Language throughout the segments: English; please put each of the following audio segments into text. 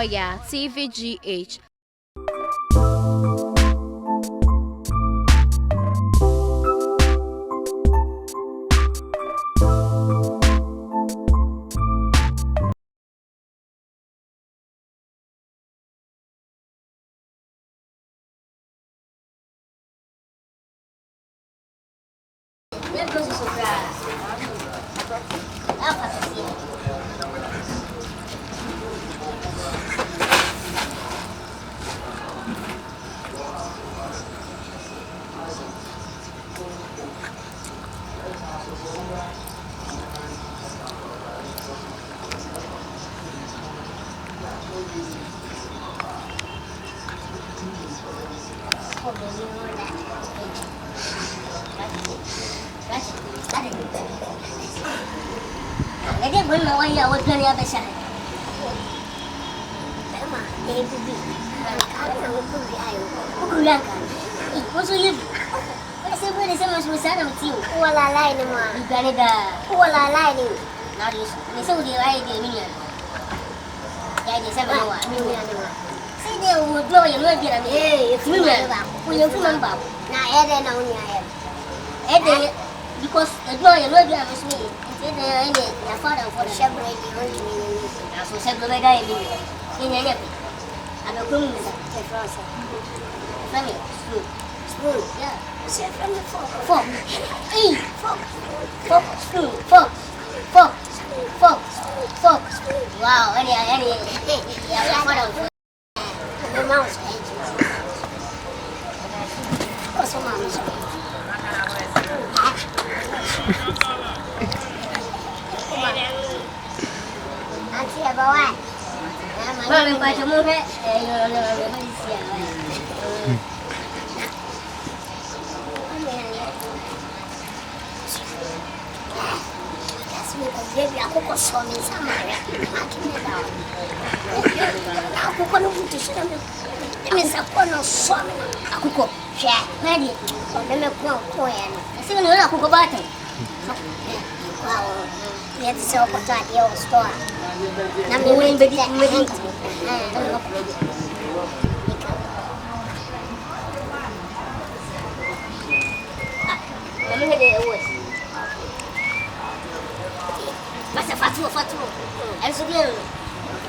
Oya TVGH. Lagi belum mau ya, wajar ya besar. Tema, dia pergi. Kalau kamu pergi ayo, pulang kan? Ikut sujud. Saya boleh sama sama tiu. Wala lain mah. Bukan ada. Wala lain. Nari, ni semua dia lain dia ni. Ya dia sama awak. Saya dia dua yang dua dia ni. Fuman bab. Punya fuman bab. Nah, ada naunnya ada. Ada because dua yang dua dia mesti. Ini na fara shabre di oggi na so shabre bega ini ini apa ada kum ke France family spoon ya c'est from the fork fork wow ini ya fara the mouse also mouse bawah. Mana baca muka? Malaysia. Kasih aku kok suami sama ya. Akhirnya tahu. Aku kan butuh suami. Ini siapa suami? Aku kok. Siapa? Nadi. Kalau aku ya. Sebenarnya aku kok batu. Wow. Lihat siapa tadi yang store. Namin bedi bedi. Namin ada awas. Masa fatu. Elsudien.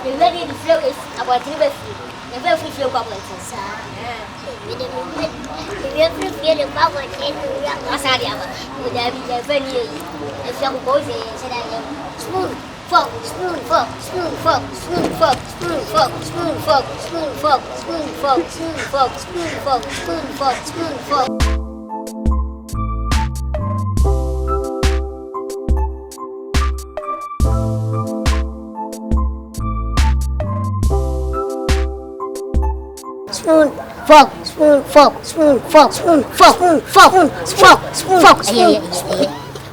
Ele veio de flow agora tribo free. Ele veio free flow para você. Ele prefere para você. Masa dia apa? Udah bisa venir. Ele fica com coisa, sedang spoon. Fork.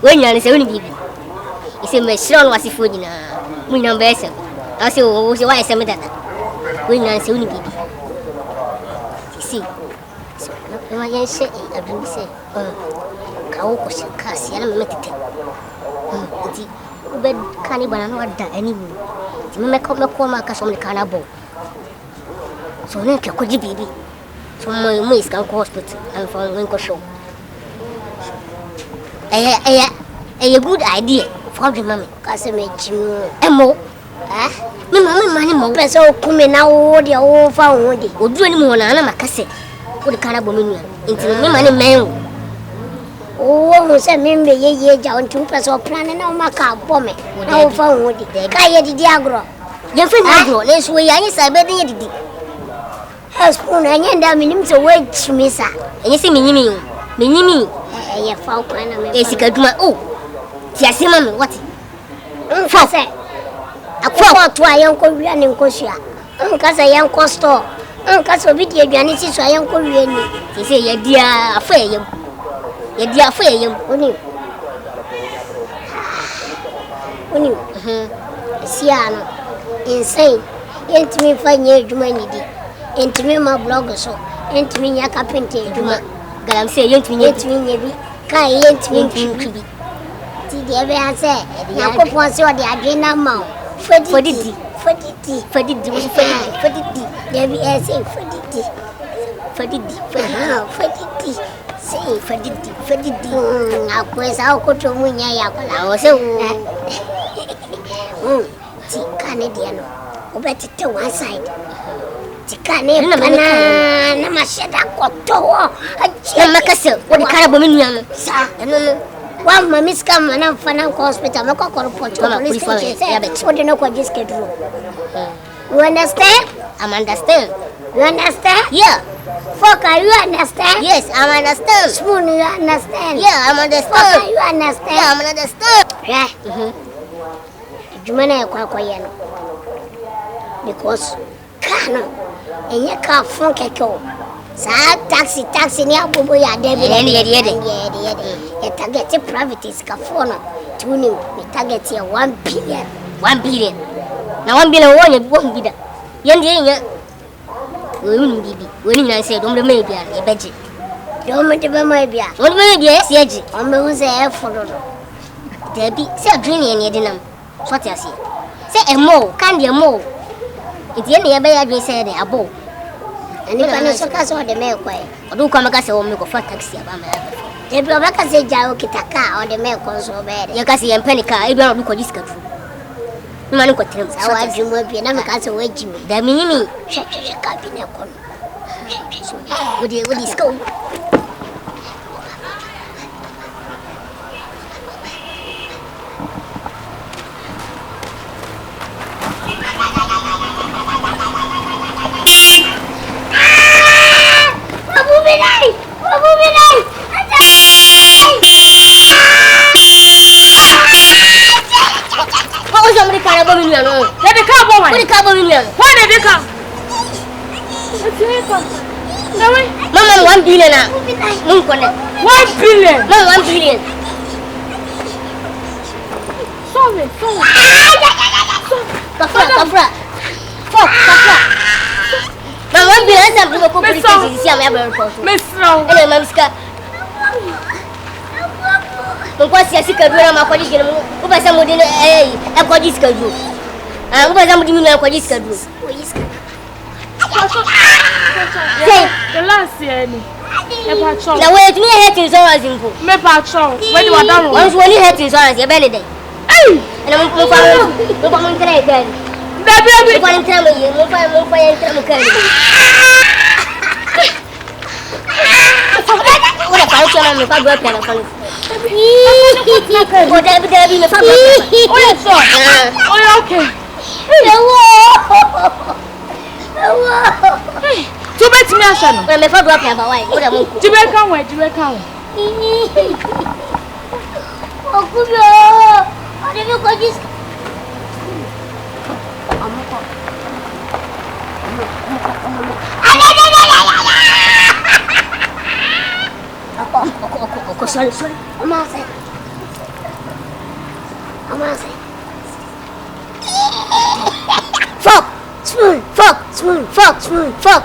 Wenye nisema bibi. Iseme shiro wasifuji na mwina mbese. Asi usiwahi sema dada. Wenye nisema bibi. Si. Kama yeshe abuse. Kawo ko shakasi yana metete. Iti ubed kani bana no ada anyway. Timeme ko ma ka somle kana bo. So ne ke ko bibi. So mo iskan ko hospital and for when ko show. A good idea for the mommy. Casame Emo. Me money mo. Peso kume na odi o fa odi. Odu ani mo na ma kase. O de kana bo menu. Inti me money men. O se me be ye ja on tu peso plan na o maka bo me. Na o fa odi. Ka ye didi agro. Ye fe na agro. Le so ya ni sa be de ye didi. Spoon anya nda minim so we chimisa. Enye se minyimi. Minyimi. Ya fa o plan na me. Esikaduma o. Ti asema me what? Mfa se. Akwa to ayanko wia ne nkosia. Nkasa yanko store. Nkasa obi die aduane si so ayanko wia ni. Ti se ye dia afa yem. Ye dia afa yem. Oni. Sia no. Insane. Yentimi fa nye adwuma ni di. Yentimi ma blog so. Yentimi nya carpenter adwuma. Galam se yentimi nya bi. Kai yentimi bi. Ti dia be answer. Yakopon se o de adwena ma. Fodi. Fadidi. There be a say Fadidi. Say Fadidi. I was out to Munya Yakala or so. Canadian. Better to one side. Tikane banana mashada koto. Namakaso. What the carabominian? One mammis come and I'm fan hospital. I'm going to report to police. What do you know what this can do? You understand? I'm understand. You understand? Yeah. Fucker, you understand? Yes, I understand. Spoon, you understand? Yeah, I understand. Fucker, you understand? Yeah, I understand. Yeah. Jumana kwa because kana enye ka fon keke sa taxi ni abobo ya debi yede ya target private is ka phone tuni ni target ya 1 billion na 1 billion won gida yende yen woni bibi woni na say dom de me bia e beji dom de be me bia woni me bia si eji o me hu say e foro debi say dream yen yede nam so ti ase say e mo kan de mo iti ene yebe ya dwe say de abo ani pa no so ka so de me kwa e odu kwa maka say o me ko fa taxi aba ma debi o maka say jawo kitaka o de me ko so be de ye ka say en panika e bi odu ko diska tru mani ko trem sa wa jumo bi na me ka say we jimi da minimi she ka bi ne ko odi sko Mama 1 billion na. Mun kone. 1 billion. Mama 1 billion. Sorry. Kafra. Mama 1 billion na buko police si ama ya ko. Mesro. Ele mamska. Mun kwa si ka duwa ma ko di gele mu. Ko ba sa mo di e ko di ska du. Ah, ko ba sa mo di mi na ko di ska du. Say, the last year, now wait, me hate insurance in pool. Me patrol. When you are done, once when you hate insurance, you're better than. Hey! And I'm going to trade then. The baby. I'm going to tell you, I'm going to tell you. What a culture I'm going to go to. Oh, Debbie, the family. Oh, yes, sir. Oh, okay. To bet me a son. When my father up here, why? What am I? Jamaican way, Jamaican. Oh, good. I never got this. Sorry. I'm outside.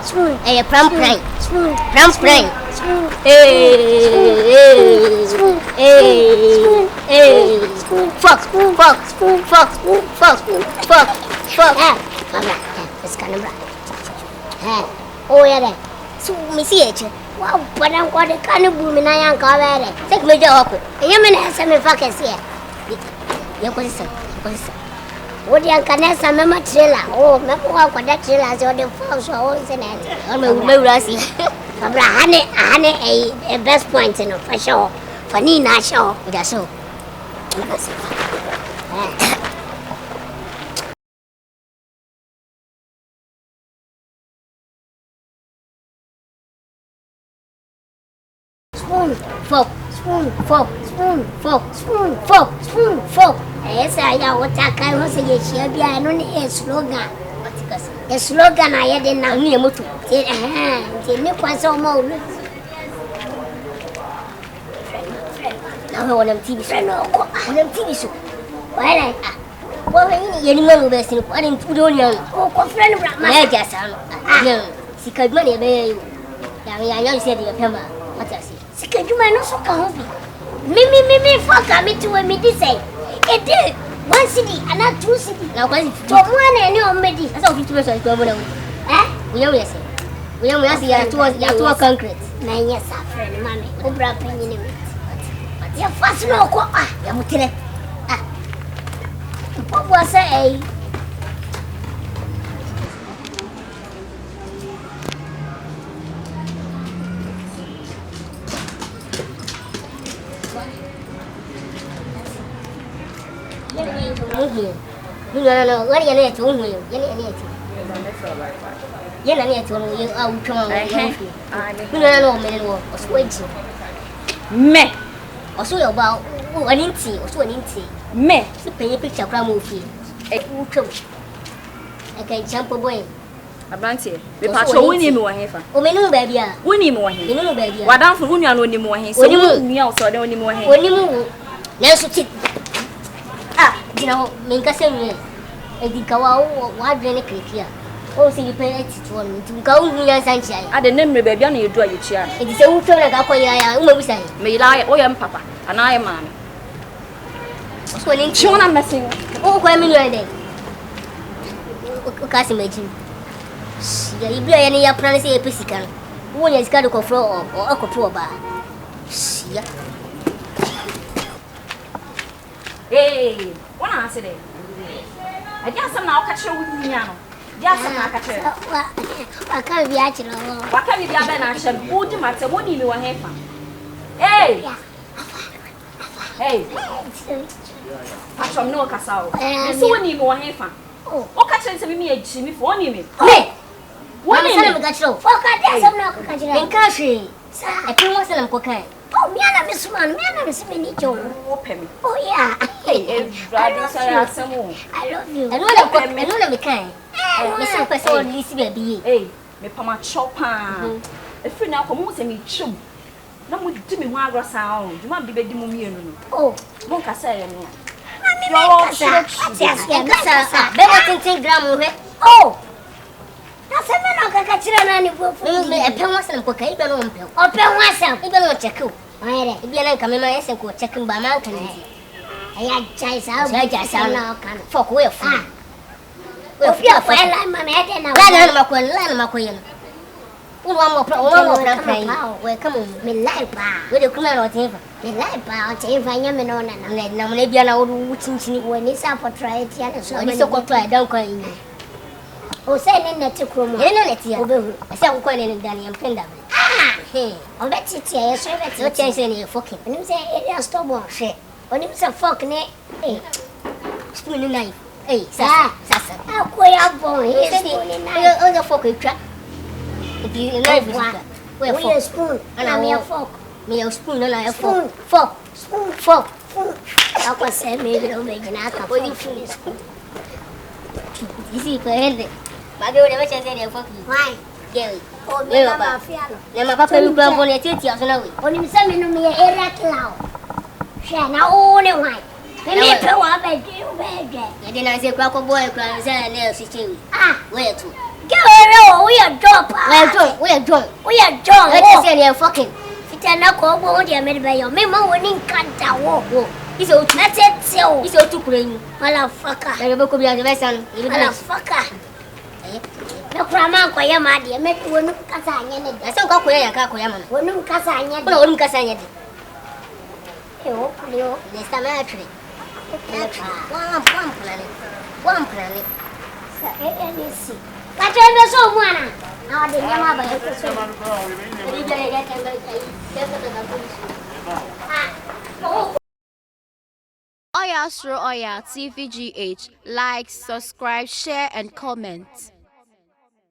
Spoon. Hey, pram. Spoon. Fuck. It's kind of right. Oh, yeah. So, me see it. Wow, but I'm going to kind of boom and I am covered. Take me the awkward. And you mean, some fuckers here. You're going to say. What you can answer, Mamma Trilla. Oh, Mamma walk with that trailer or the false holes in it. I'm a Rossi. Honey, a best point in for sure. For Nina, show. That's so. Spoon. Yes, I know what I can say. She'll be an only slogan. The slogan I had in a motor. The new one so more. Now, on TV friend or on TV show. Why, well, you know, best in putting food on your friend. My guess, she could money. I know you said your hammer. What I see. She could do my nose so comfy. Me, fuck, I mean to me this say. It did. 1 city and not 2 city. Now, because it's one and you're ready. That's all 50 pesos. We don't say. We don't see you to concrete. 9 years after, mammy. Obra penny in it. But you're fast no go. You're mutilate. What was I? No, what are you to me? Yen and yet, you are come. No, man, was waiting. Me. Or so about an inty, or so an inty. Me. Pay a picture of movie. A come. I can jump away. Abranteɛ mepacho woni me wo hefa o menu ba bia woni me wo he menu ba bia wadan fo woni anu woni me wo he so woni o so de woni me wo he woni mu na so ti dina ho menka se mi e di kawa wa dre ne krekia o se ni pe eti to no ti ka wu nya sanchi ai ade ne mre ba bia na yedu ayechi a e di se wu to na ka koya ya uma bisa me ila o ye mpapa ana ye maame o so ni chi wona mesin o ko mi no de o ka se meji ya ibia ya ni ya plan se e pesika no wo nya sika de ko fro o akoto oba ya eh wona ase de adi asam na o ka kire wo nya no di asam na ka kire wa ka bi a kire wa ka bi ba na ahye wo di mate woni mi wo hefa eh hey patron no kasao so woni mi wo hefa o ka kire se mi eji mi fo woni mi woni mi ka kire o ka di asam na ka kire en ka hwe sa e pin wo salam ko kan oh me ana misman me ana mismeni jo o pemi oh yeah hey brother say asamo I love you eno na me kan me se pese o lisi baby hey me pama chopa e free na ko mo se mi chum na mo di me ho agrosa o duma bi be di mo mienu no oh mo ka say no no kasa be mo tintin gram he oh na se me no ka kire na ni bo fu me e pe mo se ko kai be no mpe o pe ho asam e be no check o ayere e be na ka me ma ese ko check ba ma kan ni aya chai sa na kan fuck we fu we fu ya fa la ma me de na la na ma ko yin uno mo plan we come me lai pa we de kuma no tin fa me lai pa o tin fa nya me no na me bia na wo chinchini we ni sa for try it ya so ni so ko try down kan yin o say ne net kromo ne net ya obehu say ko ne Daniel Penda he o be titi ya so be titi o chen say ne fucking ni say area stubborn she oni say fuck ne spoon ni knife sa akoya bon he spoon ni knife o the fuck try if you knife we a spoon and me a fork me a spoon and a fork fork akwa say me bi o me gina ka spoon isi ko ende Mage o de me cheze de fuck you. Why? Gary. Oh, me baba fialo. Ne ma papa mi grambo ne titi aso na we. Oni mi se me no me area klao. She na o ne why. Me pe wa be di o be je. Ya de na se kwa ko boy kwa se ne si chewi. Where to? Gary o we a drop. We a drop. Let se ne fucking. Fitana ko bo o de me be yo. Me ma woni nkanta wo. Ise o tu. Na tete o. Ise o tu kure ni. Mala faka. Na be ko bi a de san. Mala faka. Na kurama kwa ya madi ya metu wonu kasa anyane de asa kwa koya ya ka koya mama wonu kasa anyane de wonu kasa anyane de o kulio de sama atri one plan sa ANC katendo so mwana na wade nyama ba yeso so ni ja ya tanga Oya Astro Oya TVGH. Like, subscribe, share, and comment.